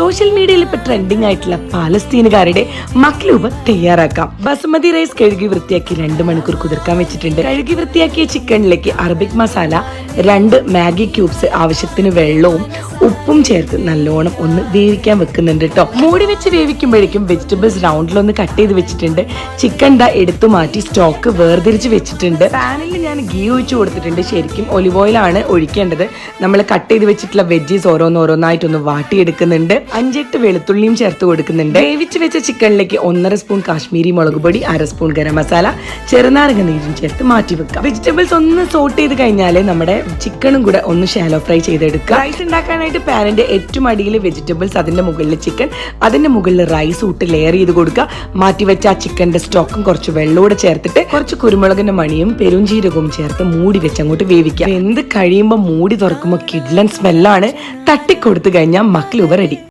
Social മീഡിയയിൽ ഇപ്പൊ trending ആയിട്ടുള്ള പാലസ്തീനുകാരുടെ മക്ലൂബ് തയ്യാറാക്കാം. ബസുമതി റൈസ് കഴുകി വൃത്തിയാക്കി 2 മണിക്കൂർ കുതിർക്കാൻ വെച്ചിട്ടുണ്ട്. കഴുകി വൃത്തിയാക്കിയ ചിക്കനിലേക്ക് അറബിക് മസാല, 2 മാഗി ക്യൂബ്സ്, ആവശ്യത്തിന് വെള്ളവും ഉപ്പും ചേർത്ത് നല്ലോണം ഒന്ന് വേവിക്കാൻ വെക്കുന്നുണ്ട് കേട്ടോ. മൂടി വെച്ച് വേവിക്കുമ്പോഴേക്കും വെജിറ്റബിൾസ് റൗണ്ടിലൊന്ന് കട്ട് ചെയ്ത് വെച്ചിട്ടുണ്ട്. ചിക്കൻ എടുത്തു മാറ്റി സ്റ്റോക്ക് വേർതിരിച്ച് വെച്ചിട്ടുണ്ട്. പാനിൽ ഞാൻ ഗീ ഒഴിച്ചു കൊടുത്തിട്ടുണ്ട്. ശരിക്കും ഒലിവ് ഓയിലാണ് ഒഴിക്കേണ്ടത്. നമ്മൾ കട്ട് ചെയ്ത് വെച്ചിട്ടുള്ള വെജീസ് ഓരോന്നായിട്ടൊന്ന് വാട്ടിയെടുക്കുന്നുണ്ട്. 5-8 വെളുത്തുള്ളിയും ചേർത്ത് കൊടുക്കുന്നുണ്ട്. വേവിച്ച് വെച്ച ചിക്കനിലേക്ക് 1.5 സ്പൂൺ കാശ്മീരി മുളക് പൊടി, 1/2 സ്പൂൺ ഗരം മസാല, ചെറുനാരങ്ങ നീരും ചേർത്ത് മാറ്റി വെക്കാം. വെജിറ്റബിൾസ് ഒന്ന് സോട്ട് ചെയ്ത് കഴിഞ്ഞാൽ നമ്മുടെ ചിക്കനും കൂടെ ഒന്ന് ഷാലോ ഫ്രൈ ചെയ്തെടുക്കുക. റൈസ് ഉണ്ടാക്കാനായിട്ട് പാനിന്റെ ഏറ്റവും അടിയിൽ വെജിറ്റബിൾസ്, അതിന്റെ മുകളിൽ ചിക്കൻ, അതിന്റെ മുകളിൽ റൈസ് ഇട്ട് ലെയർ ചെയ്ത് കൊടുക്കുക. മാറ്റിവെച്ച ആ ചിക്കന്റെ സ്റ്റോക്കും കുറച്ച് വെള്ളമൂടെ ചേർത്തിട്ട് കുറച്ച് കുരുമുളകിന്റെ മണിയും പെരുംജീരകവും ചേർത്ത് മൂടി വെച്ച് അങ്ങോട്ട് വേവിക്കുക. എന്ത് കഴിയുമ്പോൾ മൂടി തുറക്കുമ്പോൾ കിഡ്ലൻ സ്മെല്ലാണ്. തട്ടിക്കൊടുത്തു കഴിഞ്ഞാൽ മക്ലൂബ് റെഡി.